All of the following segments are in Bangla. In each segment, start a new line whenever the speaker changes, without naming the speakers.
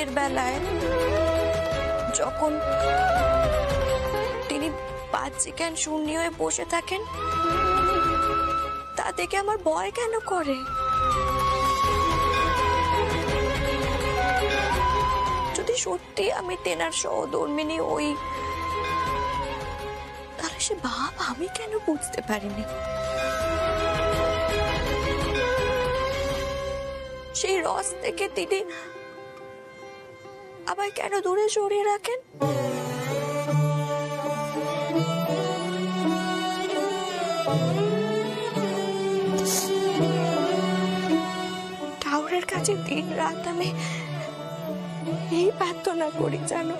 রাতের বেলায় যখন তিনি বাহ্যিক জ্ঞান শূন্য হয়ে বসে থাকেন, তা দেখে আমার ভয় কেন করে? যদি সত্যি আমি তেনার সহধর্মিণী হই, তাহলে সে ভাব আমি কেন বুঝতে পারিনি? সেই রস থেকে তিনি আবার কেন দূরে সরিয়ে রাখেন? ঠাকুরের কাছে দিন রাত আমি এই প্রার্থনা করি জানো,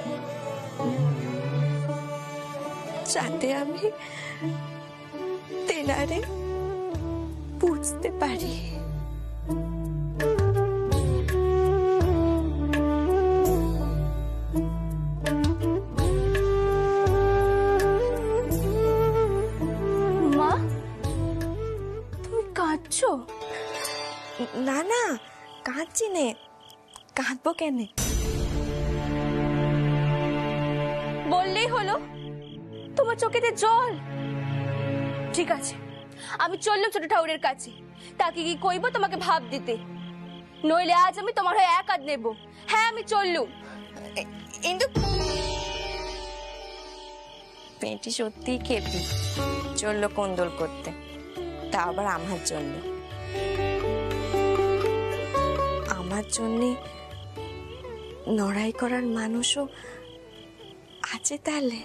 যাতে আমি তেনারে বুঝতে পারি।
মা, তুমি কাঁদছো?
না না, কাঁদছি নে, কাঁদবো কেন?
বললেই হলো তোমার চোখেতে জল। ঠিক আছে, আমি চললাম ছোট ঠাকুরের কাছে, তাকে কি কইব তোমাকে ভাব দিতে, নইলে আজ আমি তোমার হয়ে এক হাত নেব। হ্যাঁ, আমি চললুম।
কিন্তু মেয়েটি সত্যি খেপি, চললো কোন্দল করতে, তা আবার আমার জন্য। আমার জন্য লড়াই করার মানুষও আছে তাহলে?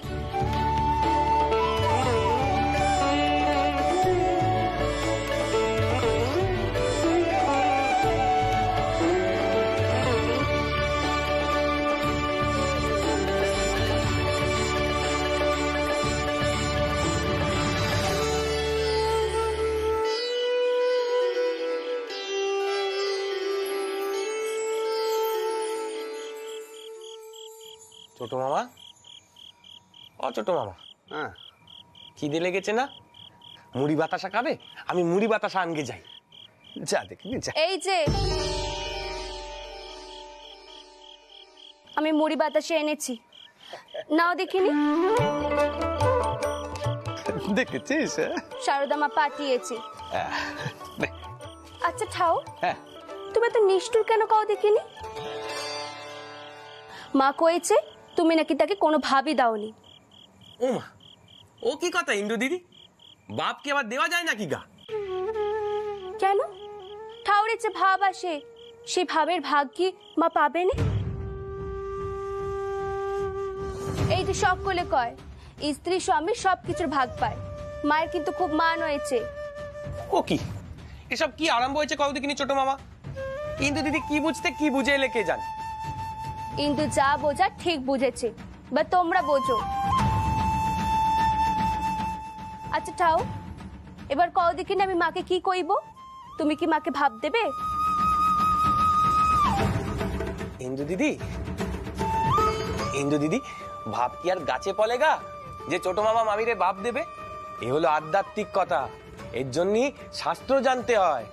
ছোট মামা, ও ছোট মামা,
হ্যাঁ,
খিদে লেগেছে না? মুড়ি বাতাসা খাবে? আমি মুড়ি বাতাসা আনগে যাই।
যা দেখিনি যা।
এই যে আমি মুড়ি বাতাসে এনেছি, নাও দেখিনি।
দেখেছিস?
শারদা মা পাঠিয়েছে।
নে।
আচ্ছা ঠাও,
হ্যাঁ,
তুমি তো নিষ্ঠুর কেন কাও দেখিনি? মা কয়েছে তুমি নাকি তাকে কোনো ভাবই দাওনি।
ও মা, ও কি কথা ইন্দু দিদি? বাপ কি আবার দেওয়া যায় নাকি গা?
কেন? ঠাউরের যে ভাব আসে, সেই ভাবের ভাগ কি মা পাবে না? এই যে সকলে কয় স্ত্রী স্বামী সবকিছুর ভাগ পায়, মায়ের কিন্তু খুব মান হয়েছে।
ও কি এসব কি আরম্ভ হয়েছে কও দেখিনি ছোট মামা? ইন্দু দিদি কি বুঝতে কি বুঝে এলে কে জানে?
কিন্তু যা বোঝা ঠিক বুঝেছে, বা তোমরা বোঝো। আচ্ছা ঠাও, এবার কও দেখিনি আমি মাকে কি কইব? তুমি কি মাকে ভাব দেবে?
ইন্দু দিদি, ইন্দু দিদি, ভাব কি আর গাছে পলে গা যে ছোট মামা মামিরে বাপ দেবে? এ হলো আধ্যাত্মিক কথা, এর জন্য শাস্ত্র জানতে হয়।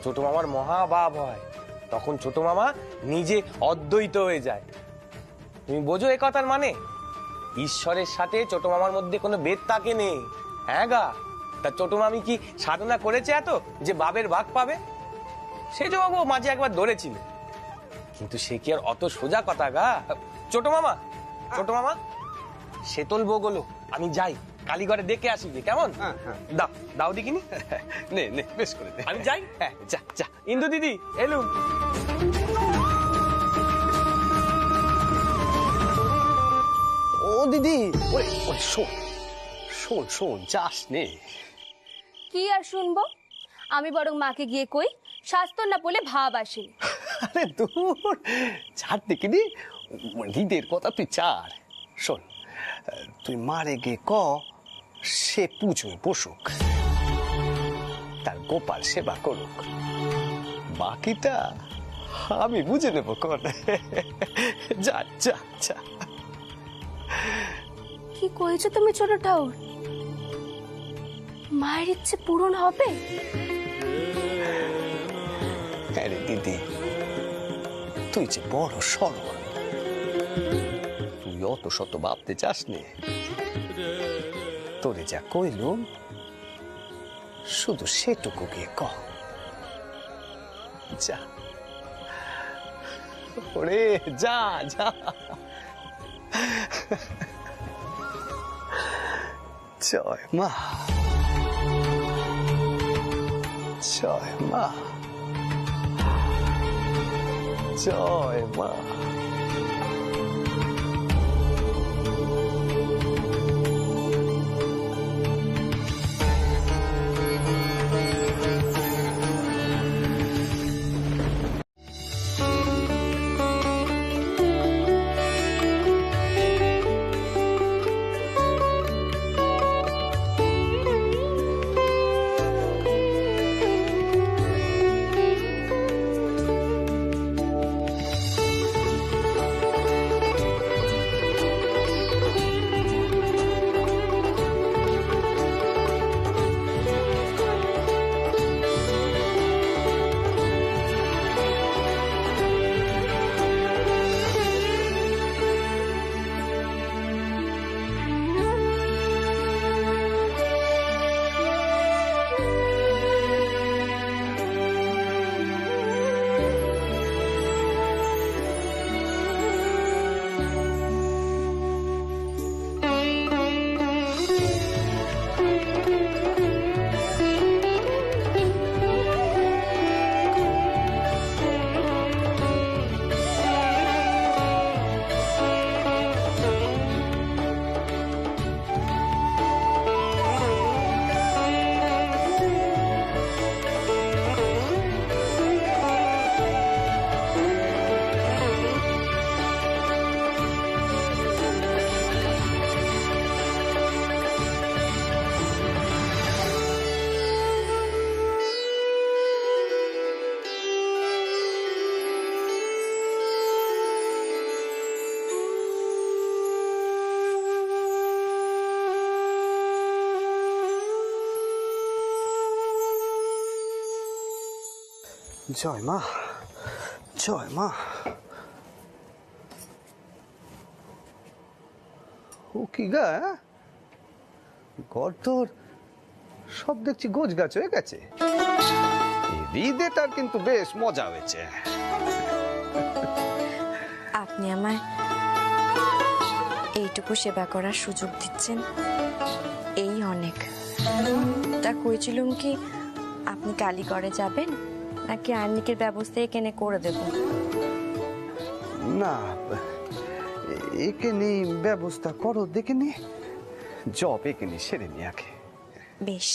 ছোট মামার মহাভাব হয়, তখন ছোট মামা নিজে অদ্বৈত হয়ে যায়। তুমি বোঝো এ কথার মানে? ঈশ্বরের সাথে ছোট মামার মধ্যে কোনো ভেদ থাকে নেই। হ্যাঁ গা, তা ছোট মামি কি সাধনা করেছে এত যে বাবের ভাগ পাবে? সে জবাবও মাঝে একবার ধরেছিল, কিন্তু সে কি আর অত সোজা কথা গা? ছোট মামা, ছোট মামা, শীতল বউ গলো, আমি যাই কালীঘরে দেখে আসি যে কেমন। দাও দাও দেখিনি।
নে নে, বেশ করে দে।
আমি যাই।
হ্যাঁ, যা যা।
ইন্দু দিদি এলুম।
ও দিদি, ওরে ওরে, শোন শোন শোন, যাস নে।
কি আর শুনবো? আমি বরং মাকে গিয়ে কই শাস্ত্র না বলে ভাব আসে।
আরে দূর, ছাড় দেখিনি, হৃদের কথা তুই ছাড়। শোন, তুই মারে গে ক সে পুজোয় বসুক, তার গোপাল সেবা করুক, বাকিটা আমি বুঝে নেব। কোন যা যা যা।
কি কইছো তুমি ছোট ঠাউর? মায়ের ইচ্ছে পূরণ হবে?
আরে দিদি, তুই যে বড় সরল, তুই অত শত ভাবতে চাস নে। তোরে যা কইলুম শুধু সেটুকু গিয়ে ক। যা ওরে, যা যা। জয় মা, জয় মা, জয় মা। জয় মা, জয় মা। ও কি গা, ঘর তোর সব দেখছি গোছ গাছ হয়ে গেছে। ঈদেটার কিন্তু বেশ মজা হয়েছে।
আপনি আমায় এইটুকু সেবা করার সুযোগ দিচ্ছেন, এই অনেক। তা কইছিলুম কি আপনি কালীগড়ে যাবেন নাকি আর্নিকের ব্যবস্থা এখানে করে দেব?
না, এখানে ব্যবস্থা করো, দেখে নি জব এখানে সেরে নি আগে।
বেশ।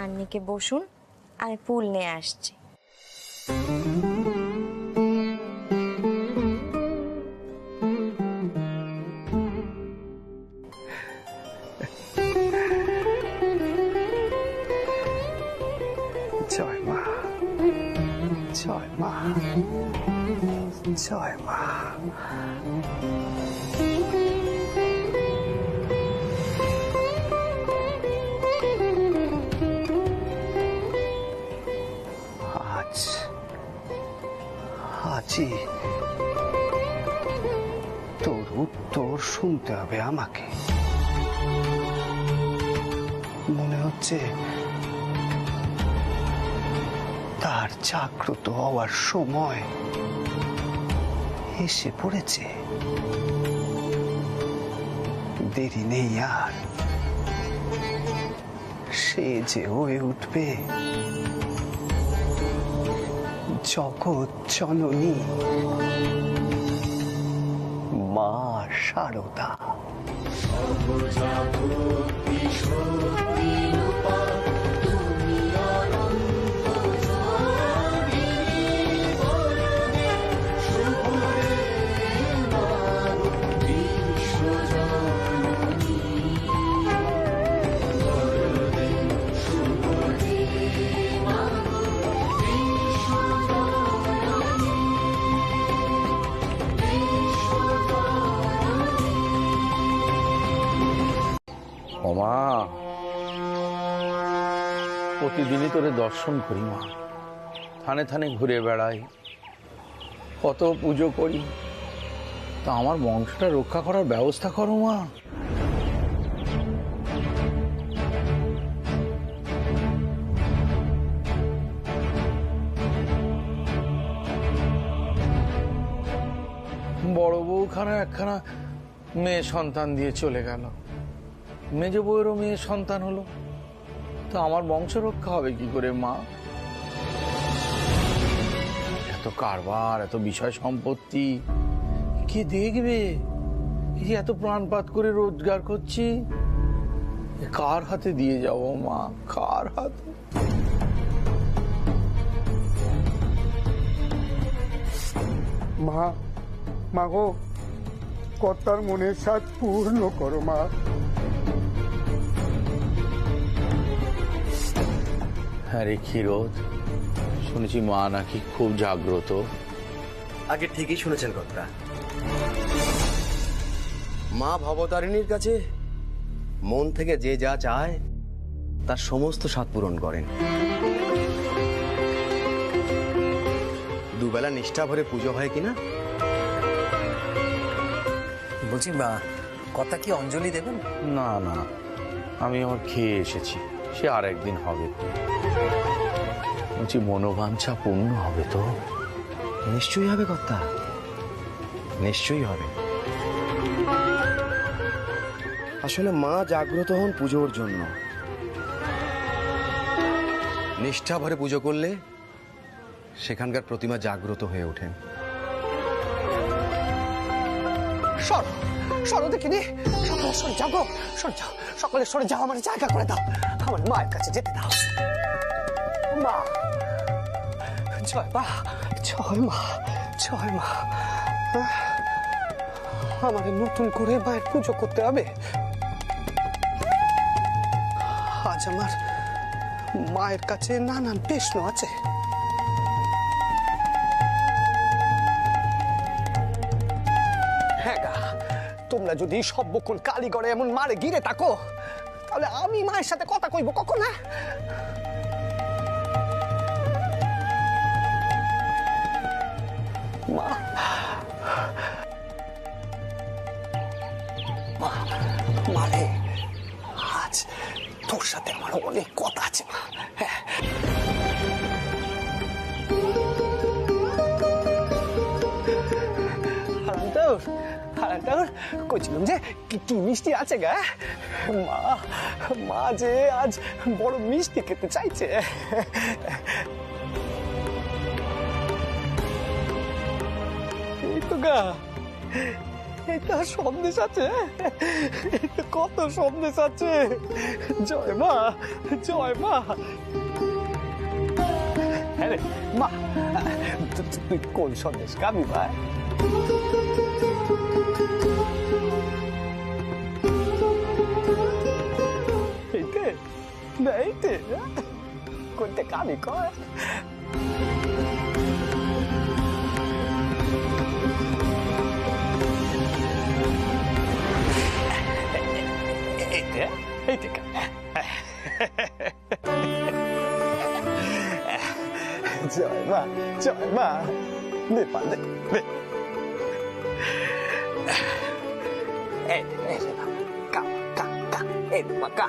আন্নিকে বসুন, আমি ফুল নিয়ে আসছি।
জয় মা, জয় মা, জয় মা। আজই তোর উত্তর শুনতে হবে আমাকে। মনে হচ্ছে তার জাগ্রত হওয়ার সময় এসে পড়েছে। দেরি নেই আর, সে যে হয়ে উঠবে জগৎ জননী মা শারদা।
মা, প্রতিদিনই তোরে দর্শন করি মা, থানে থানে ঘুরে বেড়াই, কত পুজো করি, তা আমার বংশটা রক্ষা করার ব্যবস্থা করো মা। বড় বউখানা একখানা মেয়ে সন্তান দিয়ে চলে গেল, মেজ বউয়েরও মেয়ে সন্তান হলো, তো আমার বংশ রক্ষা হবে কি করে মা? এত কারবার, এত বিষয় সম্পত্তি কে দেখবে? এই যে এত প্রাণপাত করে রোজগার করছি, কার হাতে দিয়ে যাব মা, কার হাতে?
মা, মা গো, কর্তার মনের সাথ পূর্ণ করো মা।
হ্যাঁ রে ক্ষীরোদ, শুনেছি মা নাকি খুব জাগ্রত।
আগে ঠিকই শুনেছেন কর্তা, মা ভবতারিণীর কাছে মন থেকে যে যা চায় তার সমস্ত স্বাদ পূরণ করেন। দুবেলা নিষ্ঠা ভরে পুজো হয় কিনা?
বলছি মা, কথা কি অঞ্জলি দেবেন?
না না, আমি আমার খেয়ে এসেছি, সে আর একদিন হবে। বলছি মনোবাঞ্ছা পূর্ণ হবে তো?
নিশ্চয়ই হবে কর্তা, নিশ্চয়ই হবে। আসলে মা জাগ্রত হন পুজোর জন্য। নিষ্ঠা ভরে পুজো করলে সেখানকার প্রতিমা জাগ্রত হয়ে ওঠেন।
সরো দেখিনি, সকলে সরে যাও গো, সরে যাও, সকলে সরে যাও, আমার জায়গা করে দাও, আমার মায়ের কাছে যেতে দাও। মা, জয় মা, জয় মা, জয় মা। আমার নতুন করে মায়ের পুজো করতে হবে। আজ আমার মায়ের কাছে নানান প্রশ্ন আছে। হ্যাঁ গা, তোমরা যদি সর্বক্ষণ কালীগড়ে এমন মারে গিরে থাকো, তাহলে আমি মায়ের সাথে কথা কইব কখন? না মা, মারে, আজ তোর সাথে আমার অনেক কথা আছে মা। হ্যাঁ, কইছিলাম যে কি মিষ্টি আছে গা? মা, মা যে আজ বড় মিষ্টি খেতে চাইছে। এই তো গা, এটা সন্দেশ আছে, কত সন্দেশ আছে। জয় মা, জয় মা। হ্যাঁ রে মা, তুই কোন সন্দেশ খাবি ভাই? এইতে না, এইতে কোনটা খাবি কয়? জয় মা, জয় মা। নে পা, নে, নে। কা, কা, কা, মা, কা।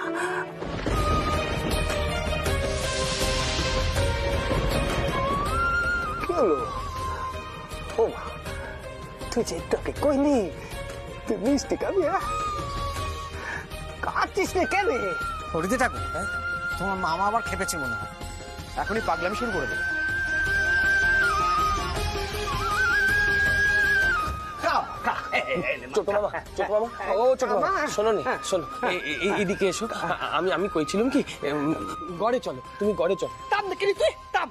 কি হলো? ও মা, তুই যে তোকে কইলি তুই মিষ্টি খাবি? কাটিস নে কেন?
ওটিতে থাকুন, তোমার মামা আবার খেপেছে মনে হয়, এখনই পাগলামি শুরু করে দেবে।
ছোট মামা, ছোট মামা, ও ছোট মামা, শোনো নি, শোনো, এদিকে এসো। আমি কইছিলাম কি, গড়ে চলো, তুমি গড়ে চলো।
তাম দেখি তুই তাম।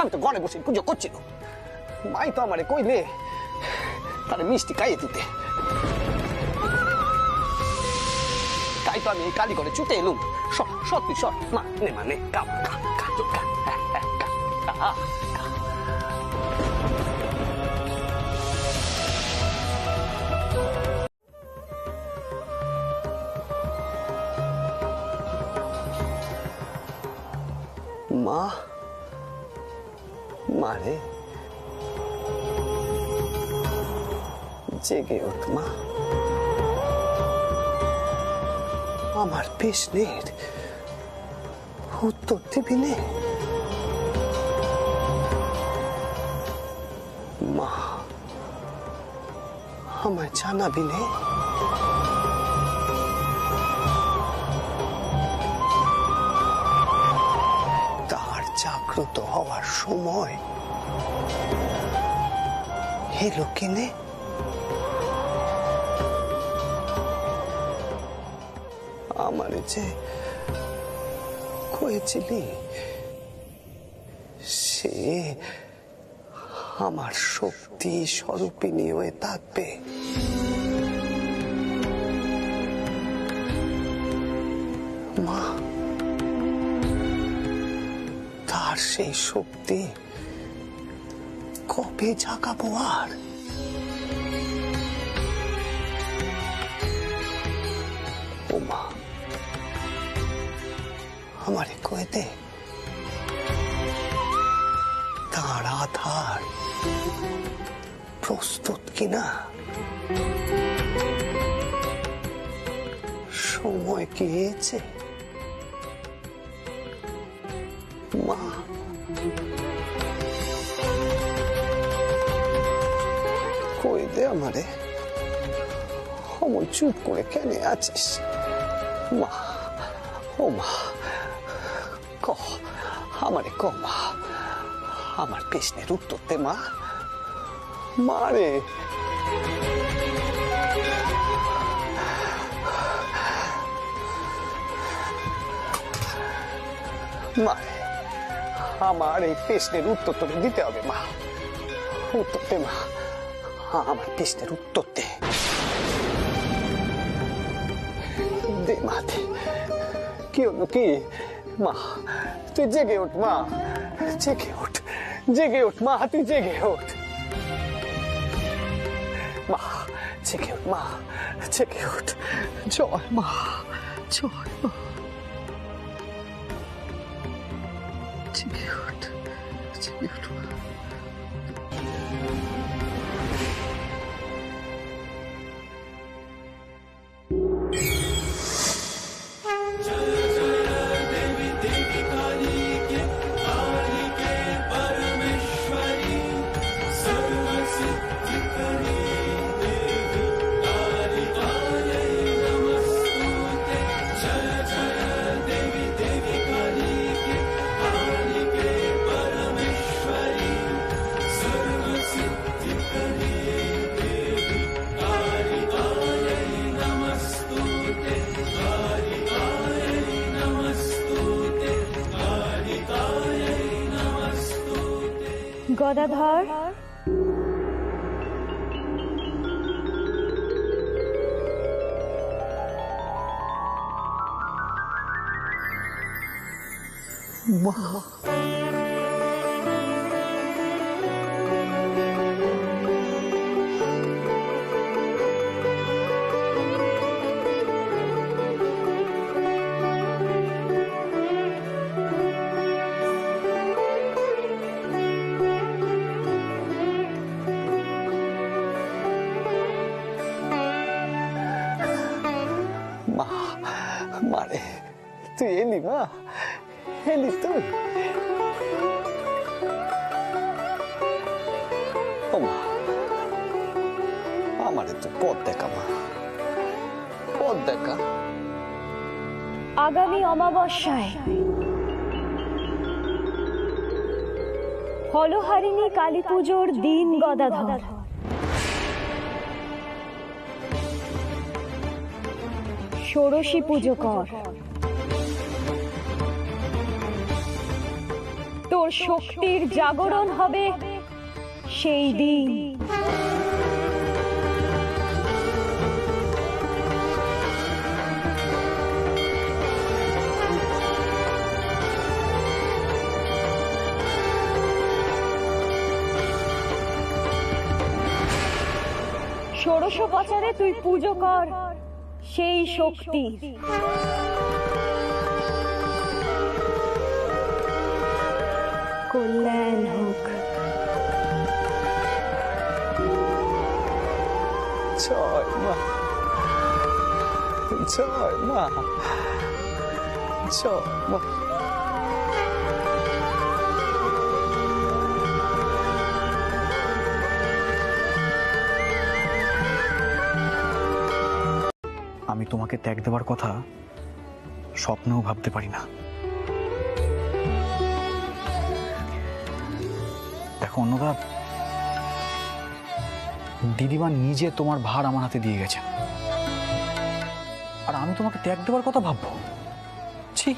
আমি তো ঘরে বসে পুজো করছিল, মাই তো আমারে কইলে তাহলে মিষ্টি খাইয়ে দিতে, তাই তো আমি এই কালীঘরে ছুটে এলুম। সত্যি সর মা, নে মানে কাম কা কা কা কা। মা, মারে জেগে ওঠ মা, আমার প্রশ্নের উত্তর দিবি নে মা, আমায় জানাবি নে তার জাগ্রত হওয়ার সময় এলো কিনে। আমার যে কয়েছিলি সে আমার শক্তি স্বরূপিণী হয়ে থাকবে, মা। তার সেই শক্তি কবে জাগাবো আর? ও মা, আমারে কয়ে দে তার আধার প্রস্তুত কিনা, সময় গিয়েছে মা। কয়ে দে আমারে, অমন চুপ করে কেন আছিস মা? ও মা, ক আমারে ক মা, আমার প্রশ্নের উত্তর দে মা, মারে। মারে, আমার এই প্রশ্নের উত্তর তোকে দিতে হবে মা, উত্তর দে মা, আমার প্রশ্নের উত্তর দে, দে মা দে। কি হলো কি মা? তুই জেগে ওঠ মা, জেগে ওঠ, জেগে ওঠ মা, তুই জেগে ওঠ মা, জেগে ওঠ মা, জেগে ওঠ। জয় মা, জয় মা, জেগে ওঠ, জেগে ওঠ মা।
গদাধর,
মা, মারে তুই এলি মা, এলি তুই। ও মা, আমারে তুই পথ দেখা মা, ও পথ দেখা।
আগামী অমাবস্যায় হলহারিণী কালী পুজোর দিন গদাধর ষোড়শী পুজো কর। তোর শক্তির জাগরণ হবে সেই দিন। ষোড়শোপচারে তুই পুজো কর সেই শক্তি। কল্যাণ হোক।
জয় মা, জয় মা, জয় মা।
আমি তোমাকে ত্যাগ দেওয়ার কথা স্বপ্নেও ভাবতে পারি না। দেখো অন্নদা, দিদিমা নিজে তোমার ভার আমার হাতে দিয়ে গেছে, আর আমি তোমাকে ত্যাগ দেওয়ার কথা ভাববো? ছি।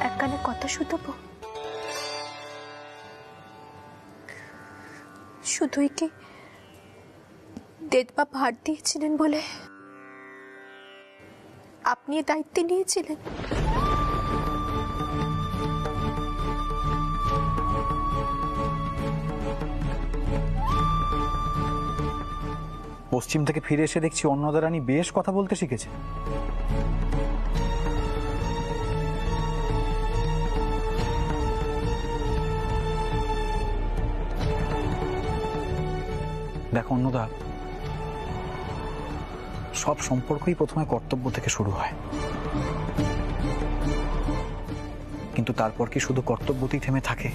এক কানে কথা শুধবো, শুধুই কি দেববা ভার দিয়েছিলেন বলে আপনি দায়িত্ব নিয়েছিলেন?
পশ্চিম থেকে ফিরে এসে দেখছি অন্নদা রানী বেশ কথা বলতে শিখেছে। দেখো অন্নদা, সব সম্পর্কই প্রথমে কর্তব্য থেকে শুরু হয়, কিন্তু তারপর কি শুধু কর্তব্যতেই থেমে থাকে?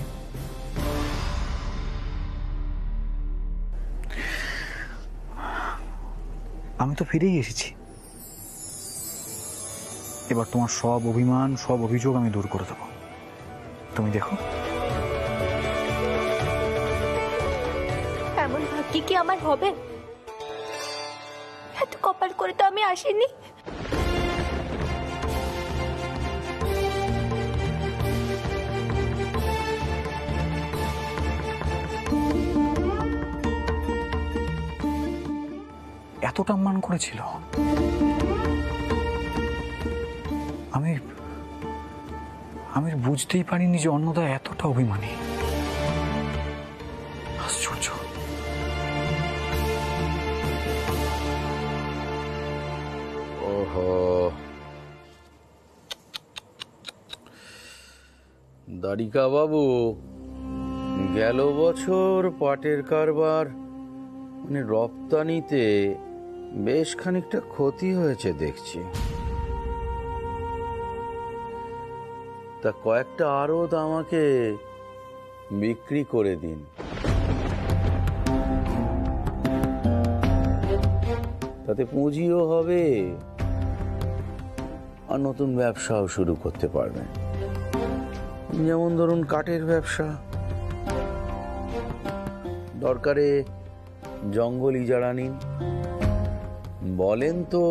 আমি তো ফিরেই এসেছি। এবার তোমার সব অভিমান, সব অভিযোগ আমি দূর করে দেব। তুমি দেখো।
এমন ভাগ্য কি আমার হবে? এত কপাল করে তো আমি আসিনি।
এতটা মান করেছিল, আমি বুঝতেই পারিনি যে অন্নদা এতটা অভিমানী। আশ্চর্য।
ওহো, দ্বারিকা বাবু, গেল বছর পাটের কারবার মানে রপ্তানিতে বেশ খানিকটা ক্ষতি হয়েছে দেখছি। তা কয়েকটা আড়ত আমাকে বিক্রি করে দিন। তাতে পুঁজিও হবে আর নতুন ব্যবসাও শুরু করতে পারবেন। যেমন ধরুন কাঠের ব্যবসা, দরকারে জঙ্গল ইজারা নিন। বলেন তো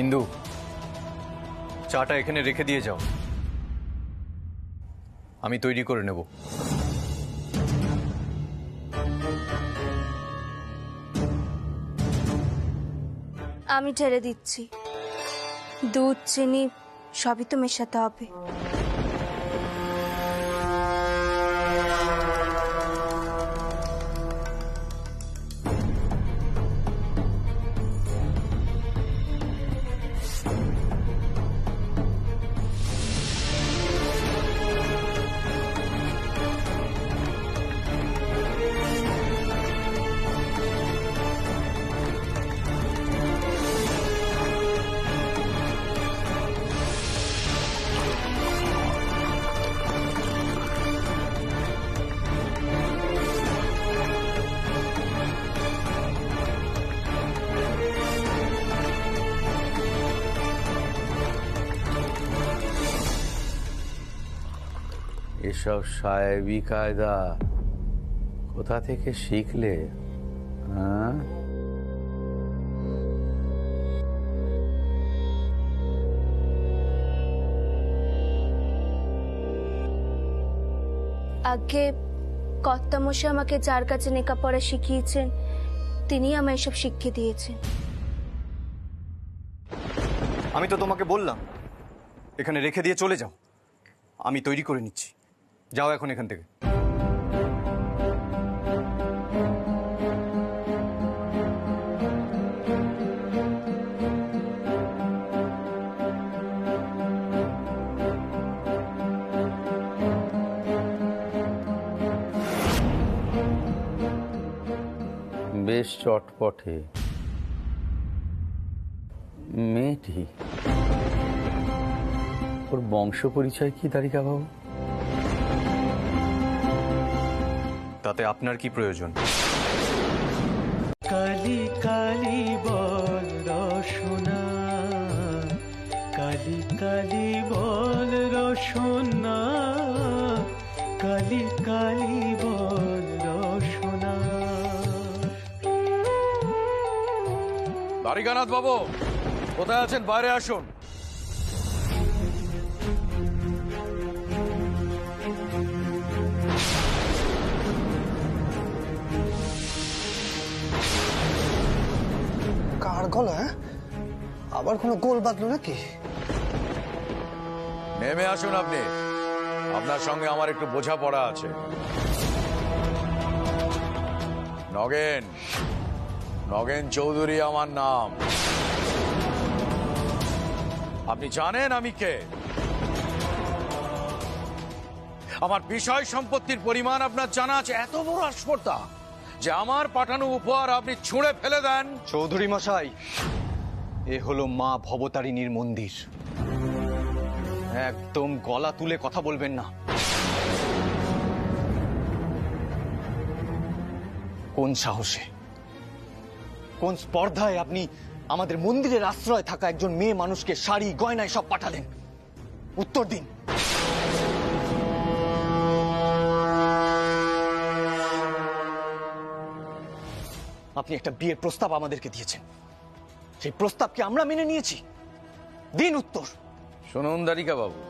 ইন্দু, চাটা এখানে রেখে দিয়ে যাও, আমি তৈরি করে নেব।
আমি ছেড়ে দিচ্ছি। দুধ, চিনি সবই তো মেশাতে হবে।
এসব সাহেবি কায়দা কোথা থেকে শিখলে? হ্যাঁ,
আগে কর্তামশাই আমাকে যার কাছে লেখাপড়া শিখিয়েছেন তিনি আমায় এসব শিক্ষা দিয়েছেন।
আমি তো তোমাকে বললাম এখানে রেখে দিয়ে চলে যাও, আমি তৈরি করে নিচ্ছি। যাও এখন এখান থেকে।
বেশ চটপটে মেয়েটি। ওর বংশ পরিচয় কি দ্বারিকা বাবু?
তাতে আপনার কি প্রয়োজন?
কালি কালি বল রসনা, কালি কালি বল রসনা, কালি কালি বল রসনা।
দ্বারিকানাথ বাবু কোথায় আছেন? বাইরে আসুন।
কার গলা? আবার কোনো গোল বাঁধলো নাকি?
নেমে আসুন আপনি, আপনার সঙ্গে আমার একটু বোঝাপড়া আছে। নগেন, নগেন চৌধুরী আমার নাম। আপনি জানেন আমি কে? আমার বিষয় সম্পত্তির পরিমাণ আপনার জানা আছে? এত বড় আস্পর্ধা যে আমার পাঠানো উপহার আপনি ছুঁড়ে ফেলে দেন? চৌধুরী মশাই, এ হলো মা ভবতারিণীর মন্দির। একদম গলা তুলে কথা বলবেন না। কোন সাহসে, কোন স্পর্ধায় আপনি আমাদের মন্দিরের আশ্রয় থাকা একজন মেয়ে মানুষকে শাড়ি গয়নায় সব পাঠালেন? উত্তর দিন। আপনি একটা বিয়ের প্রস্তাব আমাদেরকে দিয়েছেন, সেই প্রস্তাবকে আমরা মেনে নিয়েছি। দিন উত্তর।
শুনুন দ্বারিকা বাবু,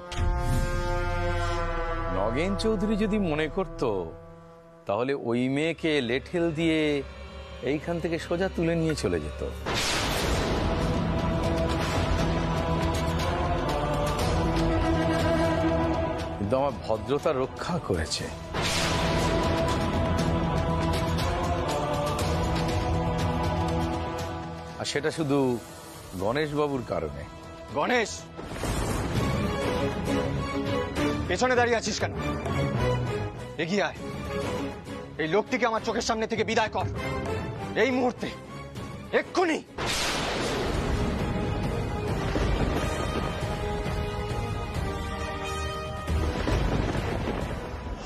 নগেন চৌধুরী যদি মনে করত তাহলে ওই মেয়েকে লেঠেল দিয়ে এইখান থেকে সোজা তুলে নিয়ে চলে যেত। কিন্তু আমার ভদ্রতা রক্ষা করেছে। আর সেটা শুধু গণেশ বাবুর কারণে।
গণেশ, পেছনে দাঁড়িয়ে আছিস কেন? এগিয়ে আয়, এই লোকটিকে আমার চোখের সামনে থেকে বিদায় কর এই মুহূর্তে, এক্ষুনি।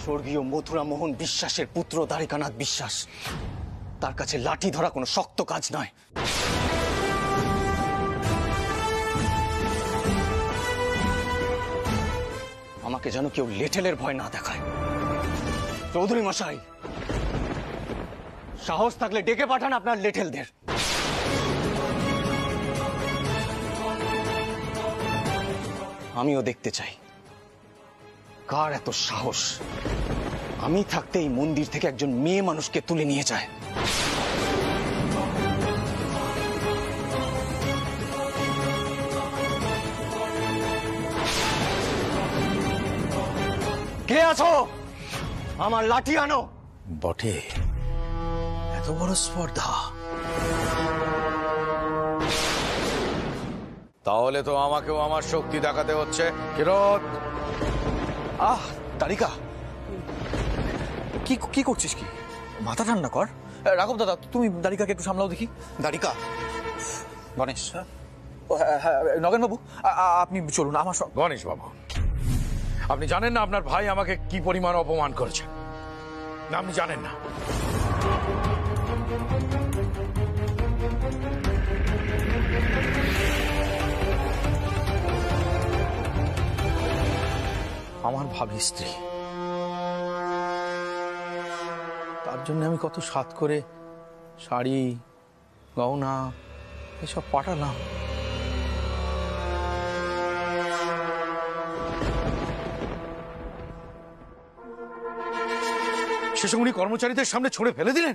স্বর্গীয় মথুরা মোহন বিশ্বাসের পুত্র দ্বারিকানাথ বিশ্বাস, তার কাছে লাঠি ধরা কোনো শক্ত কাজ নয়। আমাকে যেন কেউ লেঠেলের ভয় না দেখায়। চৌধুরী মশাই, সাহস থাকলে ডেকে পাঠান আপনার লেঠেলদের। আমিও দেখতে চাই কার এত সাহস আমি থাকতে এই মন্দির থেকে একজন মেয়ে মানুষকে তুলে নিয়ে যায়। কে আছো? আমার লাঠি আনো।
বটে, এত বড় স্পর্ধা।
তাহলে তো আমাকেও আমার শক্তি দেখাতে হচ্ছে। কিরত,
দ্বারিকা, কি কি করছিস? কি মাথা ঠান্ডা কর। রাঘব দাদা, তুমি দ্বারিকাকে একটু সামলাও দেখি। দ্বারিকা, গণেশ, নগেন বাবু, আপনি চলুন আমার সঙ্গে।
গণেশ বাবু, আপনি জানেন না আপনার ভাই আমাকে কি পরিমাণ অপমান করেছে? না, আপনি জানেন না।
আমার ভাবি স্ত্রী
তার জন্য আমি কত সাত করে শাড়ি গহনা এসব পাঠালাম।
শেষে উনি কর্মচারীদের সামনে ছুঁড়ে ফেলে দিলেন।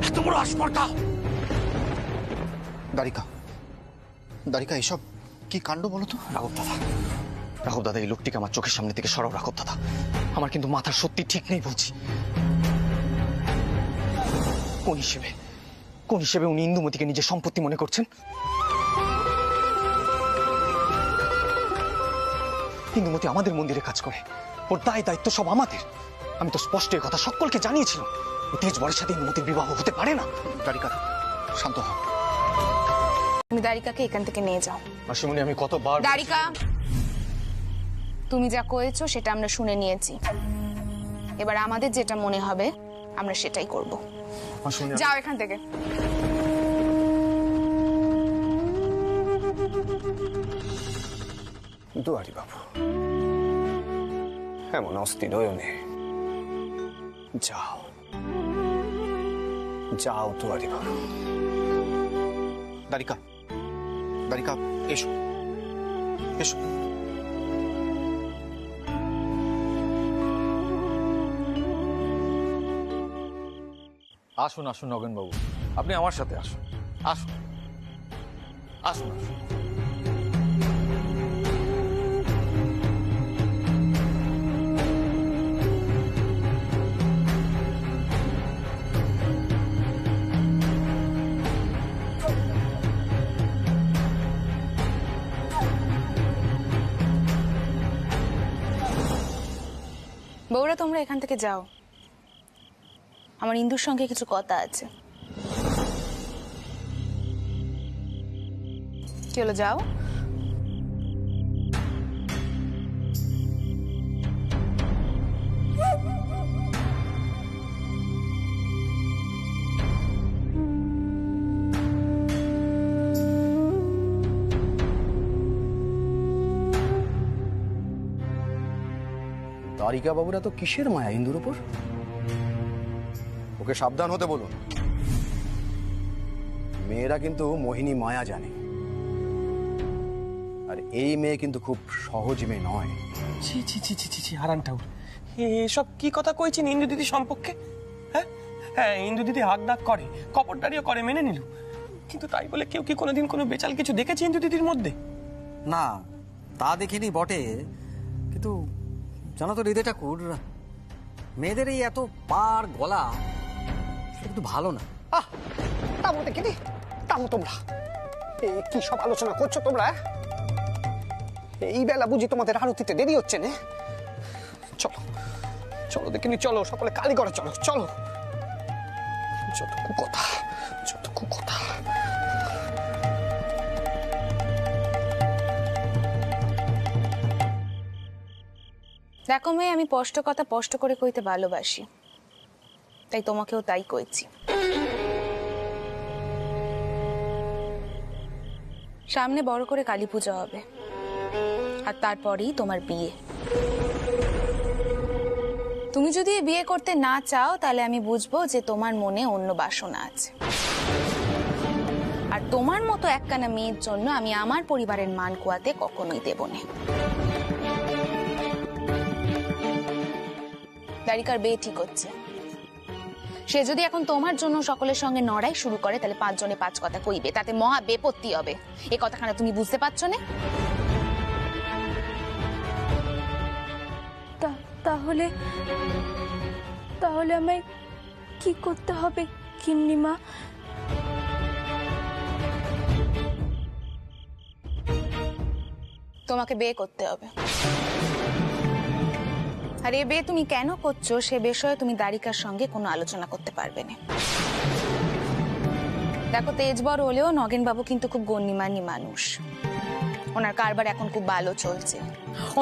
এত বড় আসপর্দা!
দারিকা, দারিকা, এসব কি কাণ্ড বলো তো?
রাঘব দাদা, এই লোকটিকে আমার চোখের সামনে থেকে সরাও রাঘব দাদা। আমার কিন্তু মাথার সত্যি ঠিক নেই বলছি। কোন হিসেবে উনি ইন্দুমতিকে নিজের সম্পত্তি মনে করছেন? ইন্দুমতি আমাদের মন্দিরে কাজ করে, ওর দায় দায়িত্ব সব আমাদের। আমি তো স্পষ্ট এই কথা সকলকে জানিয়েছিলাম। তেজ বরের সাথে ইন্দুমতির বিবাহ হতে পারে না।
দারিকা, শান্ত হও।
তুমি দারিকাকে এখান থেকে নিয়ে যাও।
মাসিমণি, আমি কতবার
দারিকা, তুমি যা করেছো সেটা আমরা শুনে নিয়েছি। এবার আমাদের যেটা মনে হবে আমরা সেটাই করব। যাও এখান থেকে।
দুয়ারি বাবু, এমন অস্থির নয়নে যাও, যাও দুয়ারি বাবু।
দারিকা, দারিকা, এসো, এসো।
আসুন আসুন নগেন বাবু, আপনি আমার সাথে আসুন। আসুন আসুন আসুন।
বউরা, তোমরা এখান থেকে যাও, আমার ইন্দুর সঙ্গে কিছু কথা আছে। কি হলো, যাও।
দারিকা বাবুরা তো কিসের মায়া ইন্দুর উপর? ওকে সাবধান হতে বলুন। মেয়েরা কিন্তু মোহিনী মায়া জানে, আর এই মেয়ে কিন্তু খুব সহজ মেয়ে নয়।
ছি ছি ছি ছি ছি ছি, হারান ঠাকুর, এসব কি কথা কইছেন ইন্দু দিদি সম্পর্কে? হ্যাঁ হ্যাঁ, ইন্দু দিদি হাক ডাক করে, কপটদারিও করে, মেনে নিল। কিন্তু তাই বলে কেউ কি কোনোদিন কোনো বেচাল কিছু দেখেছে ইন্দু দিদির মধ্যে?
না, তা দেখিনি বটে, কিন্তু জানো তো হৃদয় ঠাকুর, মেয়েদের এই এত পার গলা সেটা কিন্তু ভালো না।
তামো দেখিনি, তামো তোমরা কি সব আলোচনা করছো তোমরা? এই বেলা বুঝি তোমাদের আরতিতে দেরি হচ্ছে না? চলো চলো দেখিনি, চলো সকলে কালীঘরে চলো, চলো। যত কুকথা, যত কুকথা।
দেখো মেয়ে, আমি স্পষ্ট কথা স্পষ্ট করে কইতে ভালোবাসি, তাই তোমাকেও তাই কইছি। সামনে বড় করে কালী পূজা হবে, আর তারপরেই তোমার বিয়ে। তুমি যদি বিয়ে করতে না চাও তাহলে আমি বুঝবো যে তোমার মনে অন্য বাসনা আছে। আর তোমার মতো একখানা মেয়ের জন্য আমি আমার পরিবারের মান কুয়াতে কখনোই দেব না। দারিকার বিয়ে ঠিক হচ্ছে, সে যদি এখন তোমার জন্য সকলের সঙ্গে নড়াই শুরু করে তাহলে 5 জনে 5 কথা কইবে, তাতে মহা বেপত্তি হবে। এ কথাখানা তুমি বুঝতে পারছো না? তাহলে তাহলে আমায় কি করতে হবে গিন্নিমা? তোমাকে বিয়ে করতে হবে। আর এ বিয়ে তুমি কেন করছো সে বিষয়ে তুমি দারিকার সঙ্গে কোনো আলোচনা করতে পারবে না। দেখো, তেজবর হলেও নগেন বাবু কিন্তু খুব গণ্যমান্য মানুষ। ওনার কারবার এখন খুব ভালো চলছে।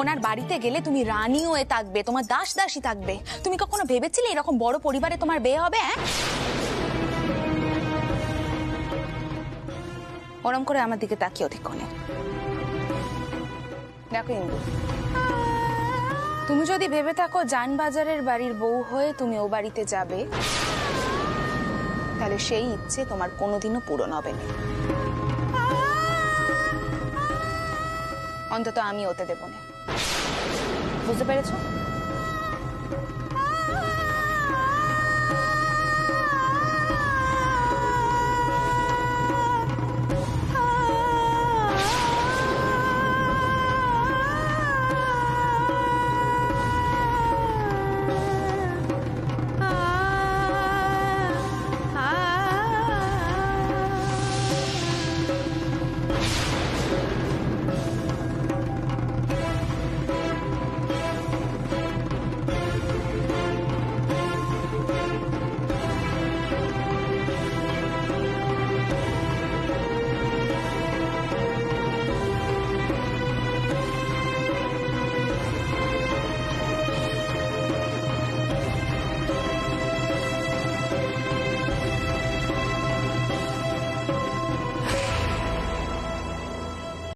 ওনার বাড়িতে গেলে তুমি রানী হয়ে থাকবে, তোমার দাস দাসী থাকবে। তুমি কখনো ভেবেছিলে এরকম বড় পরিবারে তোমার বিয়ে হবে? ওরম করে আমার দিকে তাকিয়ে অধিকক্ষণে দেখো ইন্দু,
তুমি যদি ভেবে থাকো জানবাজারের বাড়ির বউ হয়ে তুমি ও বাড়িতে যাবে, তাহলে সেই ইচ্ছে তোমার কোনোদিনও পূরণ হবে না। অন্তত আমি ওতে দেব না। বুঝতে পেরেছো?